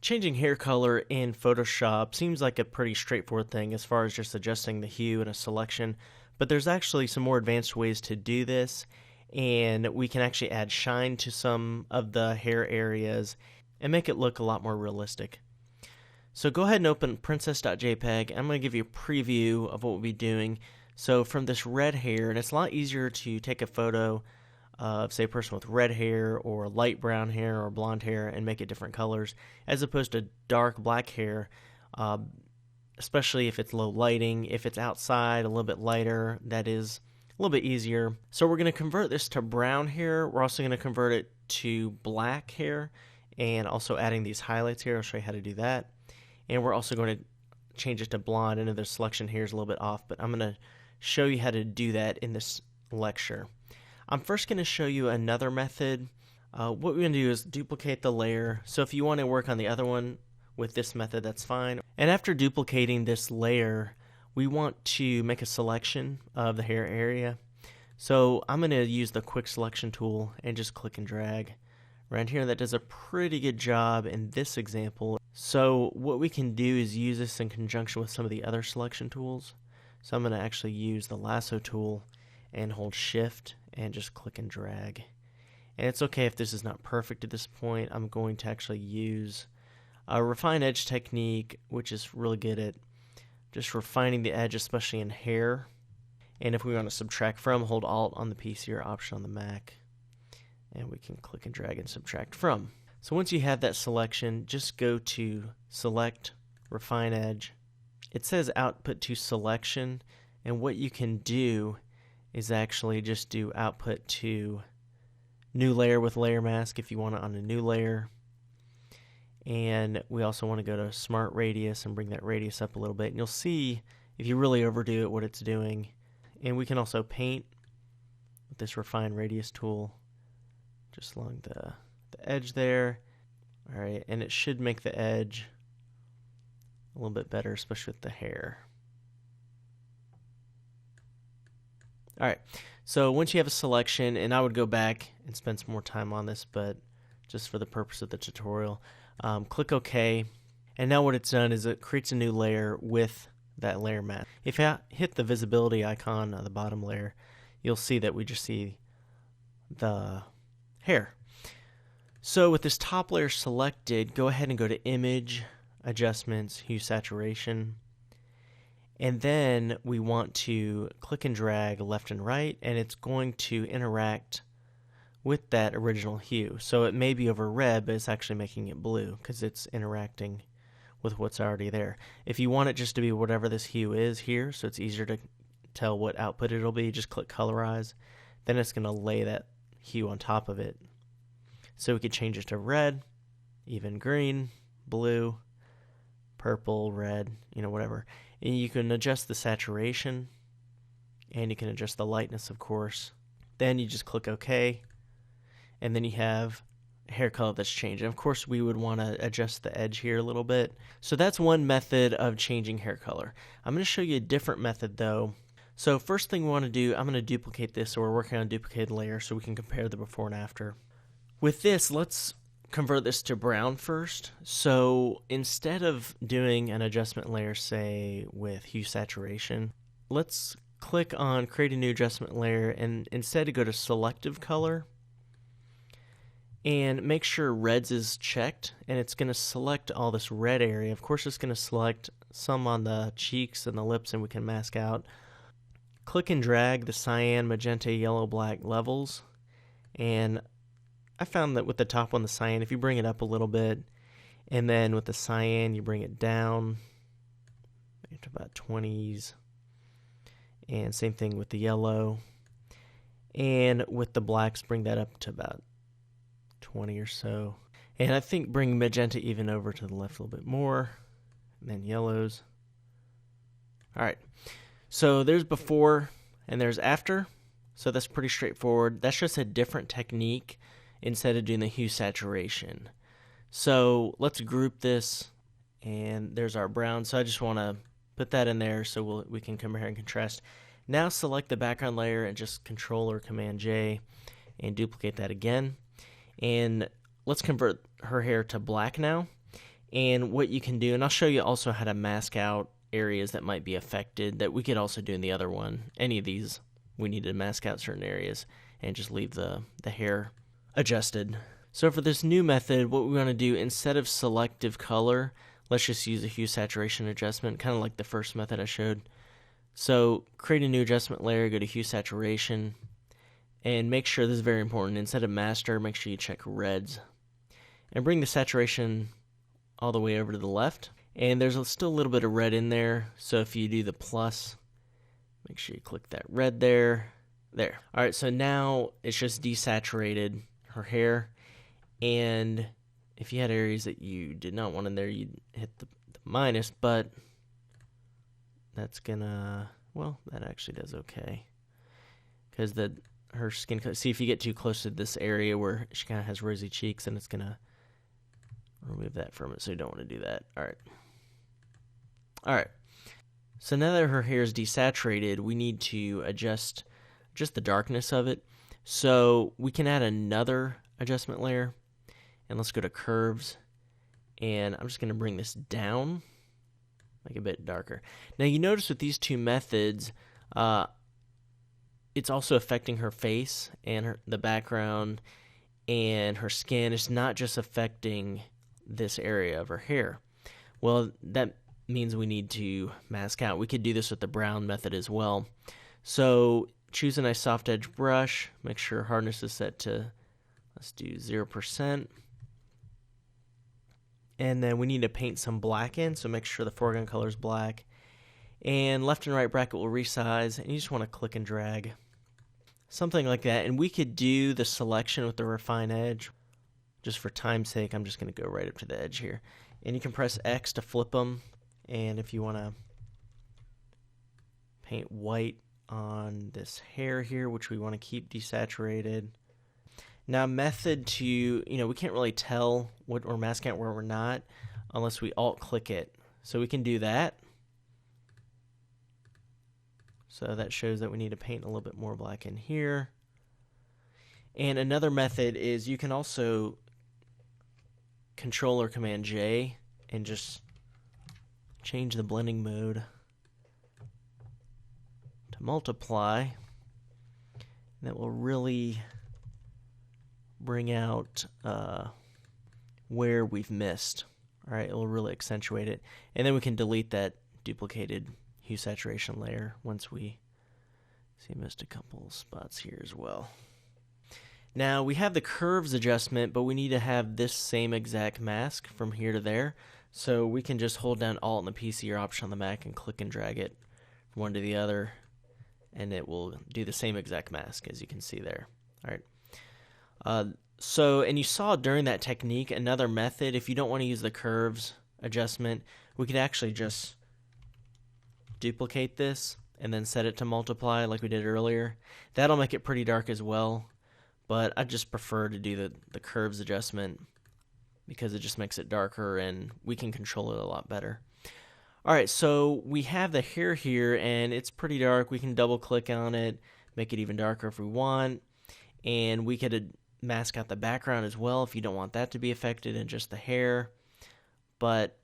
Changing hair color in Photoshop seems like a pretty straightforward thing as far as just adjusting the hue in a selection, but there's actually some more advanced ways to do this, and we can actually add shine to some of the hair areas and make it look a lot more realistic. So go ahead and open princess.jpg. I'm going to give you a preview of what we'll be doing. So from this red hair, and it's a lot easier to take a photo of, say, a person with red hair or light brown hair or blonde hair and make it different colors, as opposed to dark black hair, especially if it's low lighting. If it's outside, a little bit lighter, that is a little bit easier. So we're going to convert this to brown hair. We're also going to convert it to black hair, and also adding these highlights here. I'll show you how to do that. And we're also going to change it to blonde. I know the selection here is a little bit off, but I'm going to show you how to do that in this lecture. I'm first going to show you another method. What we're going to do is duplicate the layer. So if you want to work on the other one with this method, that's fine. And after duplicating this layer, we want to make a selection of the hair area. So I'm going to use the quick selection tool and just click and drag around here. That does a pretty good job in this example. So what we can do is use this in conjunction with some of the other selection tools. So I'm going to actually use the lasso tool and hold shift and just click and drag. And it's okay if this is not perfect at this point. I'm going to actually use a refine edge technique, which is really good at just refining the edge, especially in hair. And if we want to subtract from, hold Alt on the PC or Option on the Mac, and we can click and drag and subtract from. So once you have that selection, just go to Select, Refine Edge. It says Output to Selection, and what you can do is actually just do Output to New Layer with Layer Mask if you want it on a new layer. And we also want to go to Smart Radius and bring that radius up a little bit. And you'll see, if you really overdo it, what it's doing. And we can also paint with this Refine Radius tool just along the edge there. Alright, and it should make the edge a little bit better, especially with the hair. Alright, so once you have a selection, and I would go back and spend some more time on this, but just for the purpose of the tutorial, click OK. And now what it's done is it creates a new layer with that layer mask. If I hit the visibility icon on the bottom layer, you'll see that we just see the hair. So with this top layer selected, go ahead and go to Image, Adjustments, Hue Saturation, and then we want to click and drag left and right, and it's going to interact with that original hue. So it may be over red, but it's actually making it blue because it's interacting with what's already there. If you want it just to be whatever this hue is here, so it's easier to tell what output it'll be, just click Colorize. Then it's going to lay that hue on top of it. So we could change it to red, even green, blue, purple, red, whatever. And you can adjust the saturation, and you can adjust the lightness, of course. Then you just click OK, and then you have a hair color that's changed. And of course, we would want to adjust the edge here a little bit. So that's one method of changing hair color. I'm going to show you a different method, though. So first thing we want to do, I'm going to duplicate this. So we're working on a duplicated layer so we can compare the before and after. With this, let's convert this to brown first. So instead of doing an adjustment layer, say with hue saturation, let's click on create a new adjustment layer, and instead go to selective color and make sure reds is checked, and it's going to select all this red area. Of course, it's going to select some on the cheeks and the lips, and we can mask out. Click and drag the cyan, magenta, yellow, black levels, and I found that with the top one, the cyan, if you bring it up a little bit, and then with the cyan, you bring it down to about 20s, and same thing with the yellow, and with the blacks, bring that up to about 20 or so, and I think bring magenta even over to the left a little bit more, and then yellows. Alright, so there's before and there's after, so that's pretty straightforward. That's just a different technique instead of doing the hue saturation. So let's group this, and there's our brown. So I just want to put that in there so we can compare and contrast. Now select the background layer and just Control or Command J and duplicate that again. And let's convert her hair to black now. And what you can do, and I'll show you also how to mask out areas that might be affected that we could also do in the other one. Any of these, we need to mask out certain areas and just leave the hair adjusted. So for this new method, what we want to do, instead of selective color, let's just use a hue saturation adjustment, kind of like the first method I showed. So create a new adjustment layer, go to hue saturation, and make sure, this is very important, instead of master, make sure you check reds. And bring the saturation all the way over to the left. And there's still a little bit of red in there, so if you do the plus, make sure you click that red there. There. Alright, so now it's just desaturated her hair. And if you had areas that you did not want in there, you'd hit the minus, but that's gonna, well, that actually does okay. Because her skin color, see, if you get too close to this area where she kind of has rosy cheeks, then it's gonna remove that from it, so you don't want to do that. Alright. So now that her hair is desaturated, we need to adjust just the darkness of it. So we can add another adjustment layer. And let's go to curves, and I'm just going to bring this down, make it a bit darker. Now you notice with these two methods, it's also affecting her face and the background and her skin. It's not just affecting this area of her hair. Well, that means we need to mask out. We could do this with the brown method as well. So choose a nice soft edge brush, make sure hardness is set to, let's do 0%. And then we need to paint some black in, so make sure the foreground color is black. And left and right bracket will resize, and you just want to click and drag. Something like that. And we could do the selection with the refine edge. Just for time's sake, I'm just going to go right up to the edge here. And you can press X to flip them. And if you want to paint white on this hair here, which we want to keep desaturated. Now, method to, we can't really tell what we're masking out where we're not unless we alt-click it. So we can do that. So that shows that we need to paint a little bit more black in here. And another method is you can also Control or Command J and just change the blending mode to multiply. That will really bring out where we've missed. Alright, it will really accentuate it. And then we can delete that duplicated hue saturation layer once we see missed a couple spots here as well. Now we have the curves adjustment, but we need to have this same exact mask from here to there. So we can just hold down Alt on the PC or Option on the Mac and click and drag it from one to the other, and it will do the same exact mask as you can see there. Alright. And you saw during that technique another method. If you don't want to use the curves adjustment, we could actually just duplicate this and then set it to multiply like we did earlier. That'll make it pretty dark as well, but I just prefer to do the curves adjustment because it just makes it darker and we can control it a lot better. Alright, so we have the hair here and it's pretty dark. We can double click on it, make it even darker if we want, and we could mask out the background as well if you don't want that to be affected and just the hair. But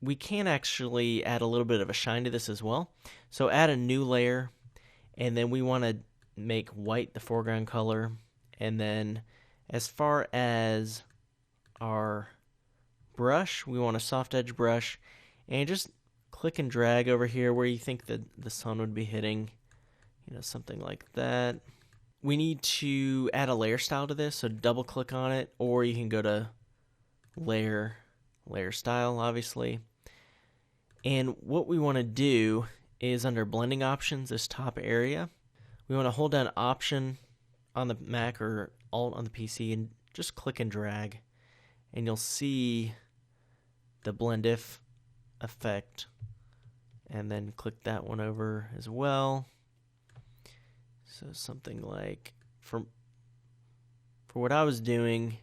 we can actually add a little bit of a shine to this as well. So add a new layer, and then we want to make white the foreground color. And then as far as our brush, we want a soft edge brush, and just click and drag over here where you think that the sun would be hitting, something like that. We need to add a layer style to this, so double click on it, or you can go to layer style, obviously. And what we want to do is under blending options, this top area, we want to hold down Option on the Mac or Alt on the PC and just click and drag, and you'll see the blend if effect, and then click that one over as well. So something like, for what I was doing,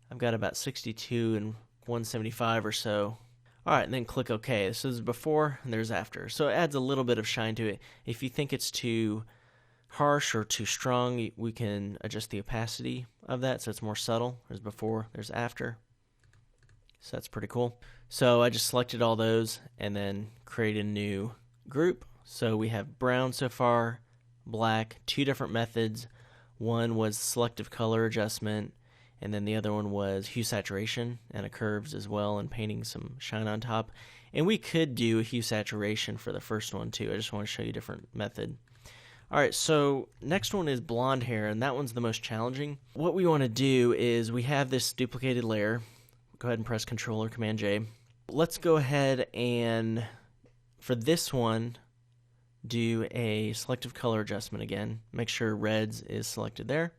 I've got about 62 and 175 or so. Alright, and then click OK. This is before and there's after. So it adds a little bit of shine to it. If you think it's too harsh or too strong, we can adjust the opacity of that so it's more subtle. There's before, there's after. So that's pretty cool. So I just selected all those and then created a new group. So we have brown so far, black, two different methods. One was selective color adjustment, and then the other one was hue saturation and a curves as well, and painting some shine on top. And we could do a hue saturation for the first one too. I just want to show you a different method. Alright, so next one is blonde hair, and that one's the most challenging. What we want to do is we have this duplicated layer. Go ahead and press Control or Command J. Let's go ahead and, for this one, do a selective color adjustment again. Make sure reds is selected there.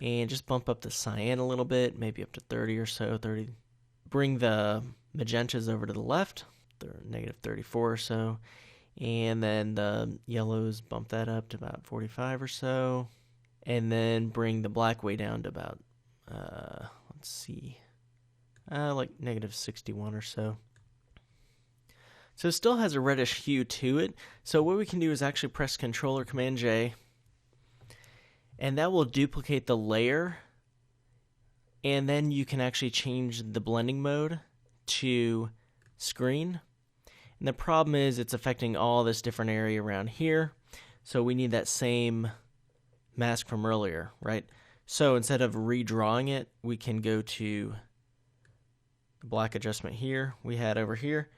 And just bump up the cyan a little bit, maybe up to 30 or so, 30. Bring the magentas over to the left, they're negative 34 or so. And then the yellows, bump that up to about 45 or so. And then bring the black way down to about, let's see, like negative 61 or so. So it still has a reddish hue to it. So what we can do is actually press Control or Command J, and that will duplicate the layer, and then you can actually change the blending mode to screen. And the problem is it's affecting all this different area around here, so we need that same mask from earlier, right? So instead of redrawing it, we can go to the black adjustment here we had over here,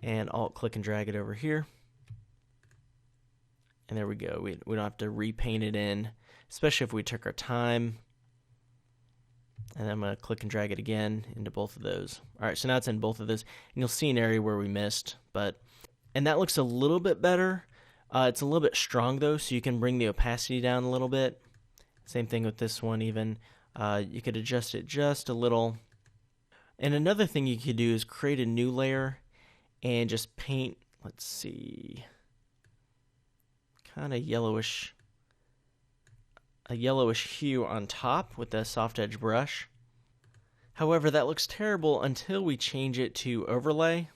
and Alt click and drag it over here. And there we go. We don't have to repaint it in, especially if we took our time. And I'm going to click and drag it again into both of those. Alright, so now it's in both of those. And you'll see an area where we missed. And that looks a little bit better. It's a little bit strong though, so you can bring the opacity down a little bit. Same thing with this one even. You could adjust it just a little. And another thing you could do is create a new layer and just paint, let's see, kind of yellowish, a yellowish hue on top with the soft edge brush. However, that looks terrible until we change it to overlay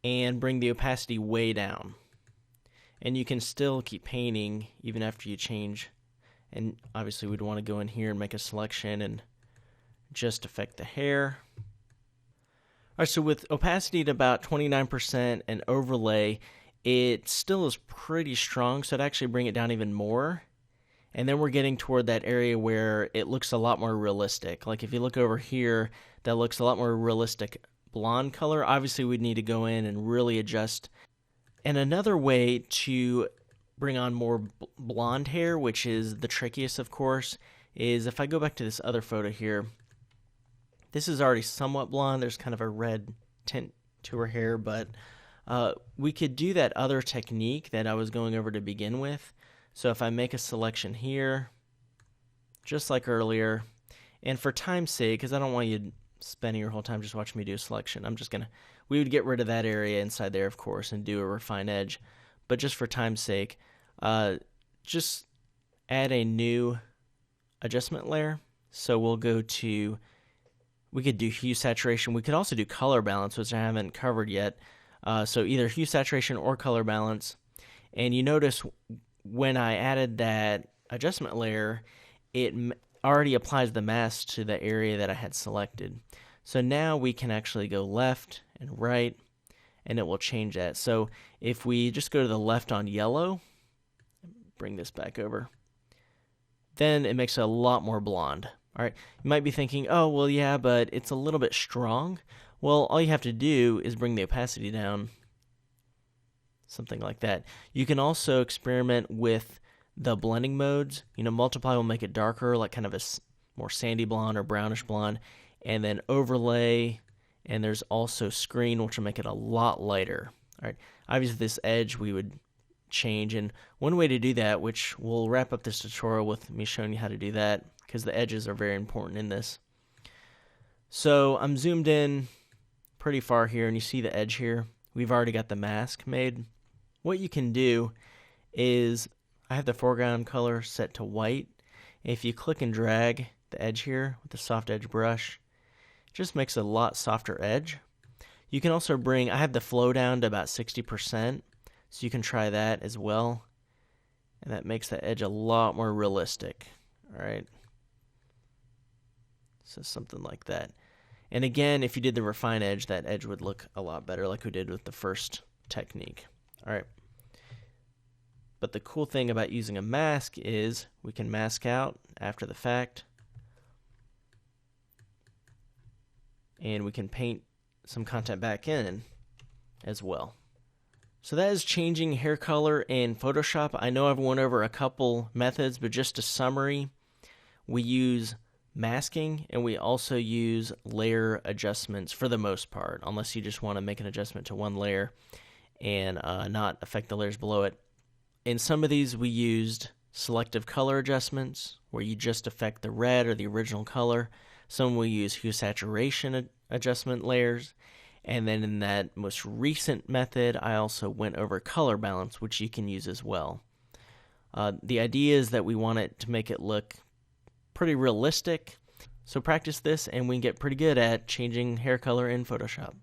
and bring the opacity way down. And you can still keep painting even after you change. And obviously we'd want to go in here and make a selection and just affect the hair. Alright, so with opacity at about 29% and overlay, it still is pretty strong, so I'd actually bring it down even more. And then we're getting toward that area where it looks a lot more realistic. Like if you look over here, that looks a lot more realistic blonde color. Obviously we'd need to go in and really adjust. And another way to bring on more blonde hair, which is the trickiest of course, is if I go back to this other photo here. This is already somewhat blonde. There's kind of a red tint to her hair, but we could do that other technique that I was going over to begin with. So if I make a selection here, just like earlier, and for time's sake, because I don't want you spending your whole time just watching me do a selection, we would get rid of that area inside there, of course, and do a refine edge. But just for time's sake, just add a new adjustment layer. So we'll go to, we could do hue saturation. We could also do color balance, which I haven't covered yet. So either hue saturation or color balance. And you notice when I added that adjustment layer, it already applies the mask to the area that I had selected. So now we can actually go left and right, and it will change that. So if we just go to the left on yellow, bring this back over, then it makes it a lot more blonde. All right, you might be thinking, oh, well, yeah, but it's a little bit strong. Well, all you have to do is bring the opacity down, something like that. You can also experiment with the blending modes. Multiply will make it darker, like kind of a more sandy blonde or brownish blonde, and then overlay, and there's also screen, which will make it a lot lighter. All right, obviously this edge we would change, and one way to do that, which we'll wrap up this tutorial with me showing you how to do that, because the edges are very important in this. So I'm zoomed in pretty far here, and you see the edge here. We've already got the mask made. What you can do is, I have the foreground color set to white. If you click and drag the edge here with the soft edge brush, it just makes a lot softer edge. You can also I have the flow down to about 60%, so you can try that as well. And that makes the edge a lot more realistic. All right. So something like that. And again, if you did the refine edge, that edge would look a lot better like we did with the first technique. All right. But the cool thing about using a mask is we can mask out after the fact. And we can paint some content back in as well. So that is changing hair color in Photoshop. I know I've went over a couple methods, but just a summary, we use masking and we also use layer adjustments for the most part, unless you just want to make an adjustment to one layer and not affect the layers below it. In some of these, we used selective color adjustments, where you just affect the red or the original color. Some we use hue saturation adjustment layers. And then in that most recent method, I also went over color balance, which you can use as well. The idea is that we want it to make it look pretty realistic. So practice this and we can get pretty good at changing hair color in Photoshop.